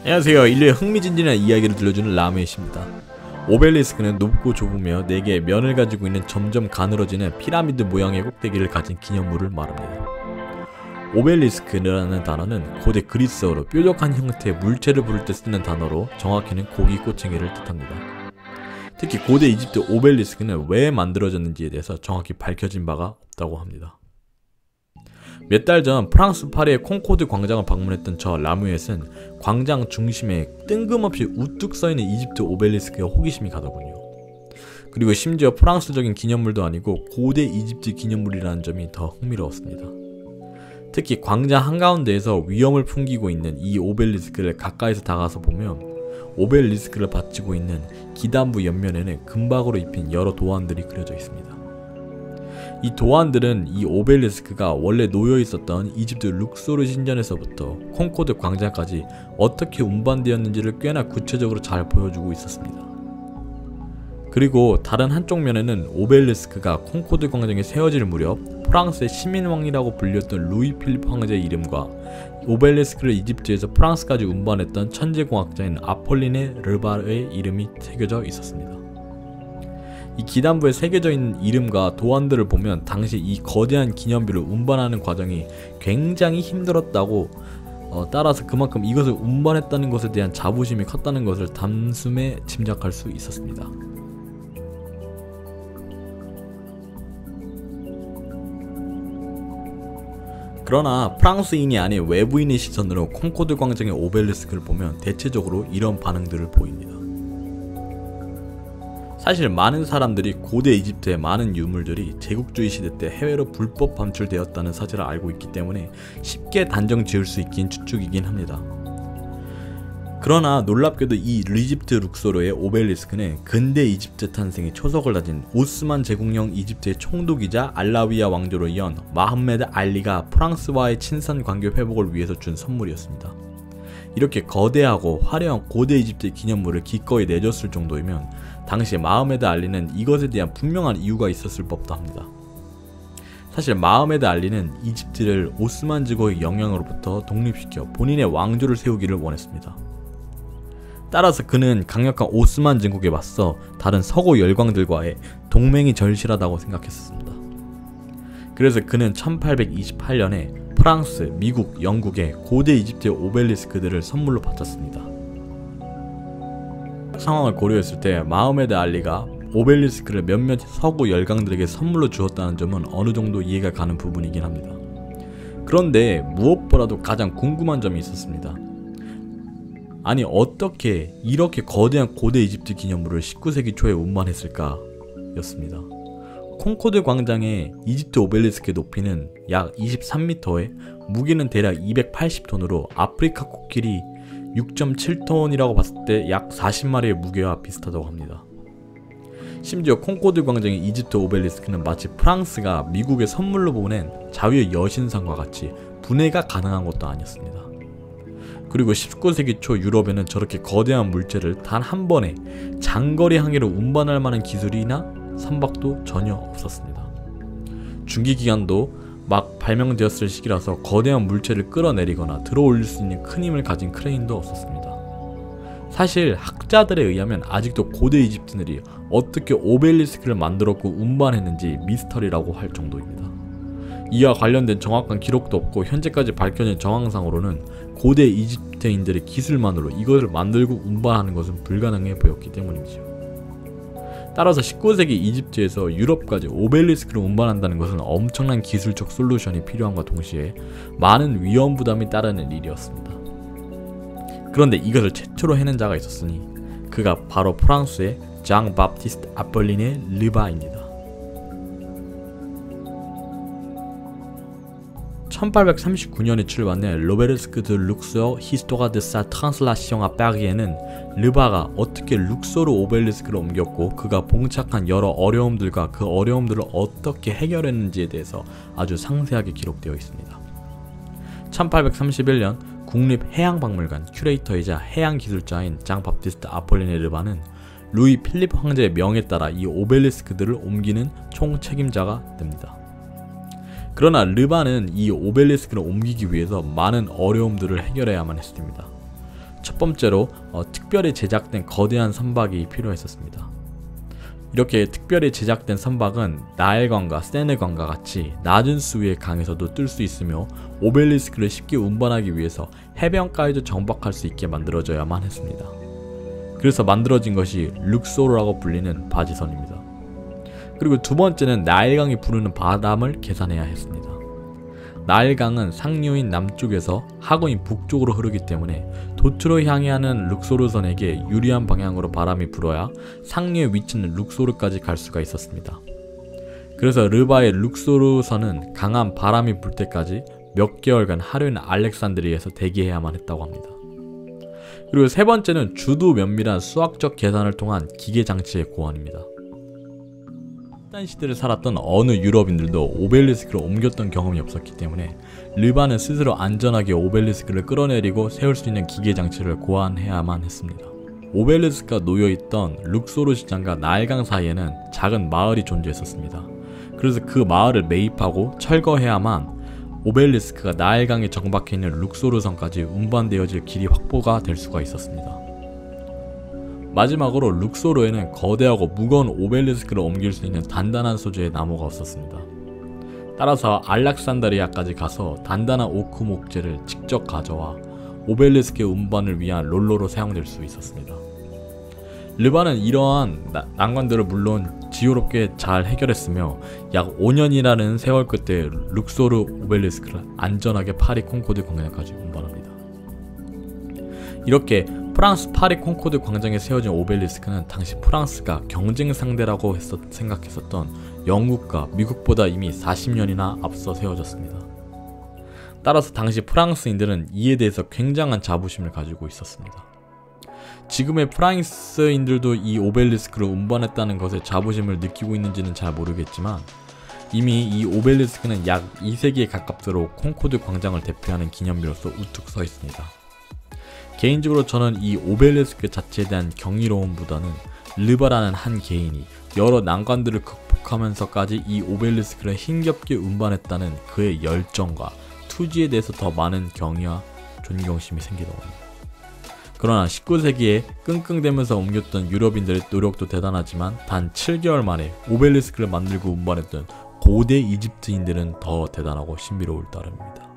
안녕하세요. 인류의 흥미진진한 이야기를 들려주는 라메이시입니다. 오벨리스크는 높고 좁으며 4개의 면을 가지고 있는 점점 가늘어지는 피라미드 모양의 꼭대기를 가진 기념물을 말합니다. 오벨리스크라는 단어는 고대 그리스어로 뾰족한 형태의 물체를 부를 때 쓰는 단어로 정확히는 고기 꼬챙이를 뜻합니다. 특히 고대 이집트 오벨리스크는 왜 만들어졌는지에 대해서 정확히 밝혀진 바가 없다고 합니다. 몇 달 전 프랑스 파리의 콩코드 광장을 방문했던 저 라뮤엣은 광장 중심에 뜬금없이 우뚝 서있는 이집트 오벨리스크에 호기심이 가더군요. 그리고 심지어 프랑스적인 기념물도 아니고 고대 이집트 기념물이라는 점이 더 흥미로웠습니다. 특히 광장 한가운데에서 위엄을 풍기고 있는 이 오벨리스크를 가까이서 다가서 보면 오벨리스크를 받치고 있는 기단부 옆면에는 금박으로 입힌 여러 도안들이 그려져 있습니다. 이 도안들은 이 오벨리스크가 원래 놓여있었던 이집트 룩소르 신전에서부터 콩코드 광장까지 어떻게 운반되었는지를 꽤나 구체적으로 잘 보여주고 있었습니다. 그리고 다른 한쪽 면에는 오벨리스크가 콩코드 광장에 세워질 무렵 프랑스의 시민왕이라고 불렸던 루이 필립 황제의 이름과 오벨리스크를 이집트에서 프랑스까지 운반했던 천재공학자인 아폴리네 르바르의 이름이 새겨져 있었습니다. 이 기단부에 새겨져 있는 이름과 도안들을 보면 당시 이 거대한 기념비를 운반하는 과정이 굉장히 힘들었다고 따라서 그만큼 이것을 운반했다는 것에 대한 자부심이 컸다는 것을 단숨에 짐작할 수 있었습니다. 그러나 프랑스인이 아닌 외부인의 시선으로 콩코드 광장의 오벨리스크를 보면 대체적으로 이런 반응들을 보입니다. 사실 많은 사람들이 고대 이집트의 많은 유물들이 제국주의 시대 때 해외로 불법 반출되었다는 사실을 알고 있기 때문에 쉽게 단정 지을 수 있긴 추측이긴 합니다. 그러나 놀랍게도 이 이집트 룩소르의 오벨리스크는 근대 이집트 탄생의 초석을 다진 오스만 제국령 이집트의 총독이자 알라위야 왕조로 이은 마흐메드 알리가 프랑스와의 친선 관계 회복을 위해서 준 선물이었습니다. 이렇게 거대하고 화려한 고대 이집트의 기념물을 기꺼이 내줬을 정도이면 당시 마흐메드 알리는 이것에 대한 분명한 이유가 있었을 법도 합니다. 사실 마흐메드 알리는 이집트를 오스만 제국의 영향으로부터 독립시켜 본인의 왕조를 세우기를 원했습니다. 따라서 그는 강력한 오스만 제국에 맞서 다른 서구 열강들과의 동맹이 절실하다고 생각했습니다. 그래서 그는 1828년에 프랑스, 미국, 영국에 고대 이집트의 오벨리스크들을 선물로 바쳤습니다. 상황을 고려했을 때 마흐메드 알리가 오벨리스크를 몇몇 서구 열강들에게 선물로 주었다는 점은 어느 정도 이해가 가는 부분이긴 합니다. 그런데 무엇보다도 가장 궁금한 점이 있었습니다. 아니 어떻게 이렇게 거대한 고대 이집트 기념물을 19세기 초에 운반했을까 였습니다. 콩코드 광장의 이집트 오벨리스크의 높이는 약 23m에 무게는 대략 280톤으로 아프리카 코끼리 6.7톤이라고 봤을 때 약 40마리의 무게와 비슷하다고 합니다. 심지어 콩코드 광장의 이집트 오벨리스크는 마치 프랑스가 미국에 선물로 보낸 자유의 여신상과 같이 분해가 가능한 것도 아니었습니다. 그리고 19세기 초 유럽에는 저렇게 거대한 물체를 단 한 번에 장거리 항해로 운반할 만한 기술이나 선박도 전혀 없었습니다. 중기기관도 막 발명되었을 시기라서 거대한 물체를 끌어내리거나 들어올릴 수 있는 큰 힘을 가진 크레인도 없었습니다. 사실 학자들에 의하면 아직도 고대 이집트인들이 어떻게 오벨리스크를 만들었고 운반했는지 미스터리라고 할 정도입니다. 이와 관련된 정확한 기록도 없고 현재까지 밝혀진 정황상으로는 고대 이집트인들의 기술만으로 이것을 만들고 운반하는 것은 불가능해 보였기 때문이죠. 따라서 19세기 이집트에서 유럽까지 오벨리스크를 운반한다는 것은 엄청난 기술적 솔루션이 필요함과 동시에 많은 위험 부담이 따르는 일이었습니다. 그런데 이것을 최초로 해낸 자가 있었으니 그가 바로 프랑스의 장 바프티스트 아폴리네 르바입니다. 1839년에 출간된 로베르스크 드 룩소어 히스토가 드 사 트란슬라시옹 아 파리에는 르바가 어떻게 룩소르 오벨리스크를 옮겼고 그가 봉착한 여러 어려움들과 그 어려움들을 어떻게 해결했는지에 대해서 아주 상세하게 기록되어 있습니다. 1831년 국립해양박물관 큐레이터이자 해양기술자인 장 바프티스트 아폴리네 르바는 루이 필립 황제의 명에 따라 이 오벨리스크들을 옮기는 총책임자가 됩니다. 그러나 르바는 이 오벨리스크를 옮기기 위해서 많은 어려움들을 해결해야만 했습니다. 첫 번째로 특별히 제작된 거대한 선박이 필요했었습니다. 이렇게 특별히 제작된 선박은 나일강과 세네강과 같이 낮은 수위의 강에서도 뜰 수 있으며 오벨리스크를 쉽게 운반하기 위해서 해변가에도 정박할 수 있게 만들어져야만 했습니다. 그래서 만들어진 것이 룩소르라고 불리는 바지선입니다. 그리고 두 번째는 나일강이 부르는 바람을 계산해야 했습니다. 나일강은 상류인 남쪽에서 하구인 북쪽으로 흐르기 때문에 도트로 향해 하는 룩소르선에게 유리한 방향으로 바람이 불어야 상류에 위치는 룩소르까지 갈 수가 있었습니다. 그래서 르바의 룩소르선은 강한 바람이 불 때까지 몇 개월간 하루는 알렉산드리아에서 대기해야만 했다고 합니다. 그리고 세 번째는 주도 면밀한 수학적 계산을 통한 기계장치의 고안입니다. 단 시대를 살았던 어느 유럽인들도 오벨리스크를 옮겼던 경험이 없었기 때문에 르바는 스스로 안전하게 오벨리스크를 끌어내리고 세울 수 있는 기계장치를 고안해야만 했습니다. 오벨리스크가 놓여있던 룩소르 시장과 나일강 사이에는 작은 마을이 존재했었습니다. 그래서 그 마을을 매입하고 철거해야만 오벨리스크가 나일강에 정박해있는 룩소르선까지 운반되어질 길이 확보가 될 수가 있었습니다. 마지막으로 룩소르에는 거대하고 무거운 오벨리스크를 옮길 수 있는 단단한 소재의 나무가 없었습니다. 따라서 알렉산드리아까지 가서 단단한 오크 목재를 직접 가져와 오벨리스크의 운반을 위한 롤러로 사용될 수 있었습니다. 르바는 이러한 난관들을 물론 지혜롭게 잘 해결했으며 약 5년이라는 세월 끝에 룩소르 오벨리스크를 안전하게 파리 콩코드 광장까지 운반합니다. 이렇게 프랑스 파리 콩코드 광장에 세워진 오벨리스크는 당시 프랑스가 경쟁 상대라고 생각했었던 영국과 미국보다 이미 40년이나 앞서 세워졌습니다. 따라서 당시 프랑스인들은 이에 대해서 굉장한 자부심을 가지고 있었습니다. 지금의 프랑스인들도 이 오벨리스크를 운반했다는 것에 자부심을 느끼고 있는지는 잘 모르겠지만 이미 이 오벨리스크는 약 2세기에 가깝도록 콩코드 광장을 대표하는 기념비로서 우뚝 서 있습니다. 개인적으로 저는 이 오벨리스크 자체에 대한 경이로움보다는 르바라는 한 개인이 여러 난관들을 극복하면서까지 이 오벨리스크를 힘겹게 운반했다는 그의 열정과 투지에 대해서 더 많은 경의와 존경심이 생기더군요. 그러나 19세기에 끙끙대면서 옮겼던 유럽인들의 노력도 대단하지만 단 7개월 만에 오벨리스크를 만들고 운반했던 고대 이집트인들은 더 대단하고 신비로울 따름입니다.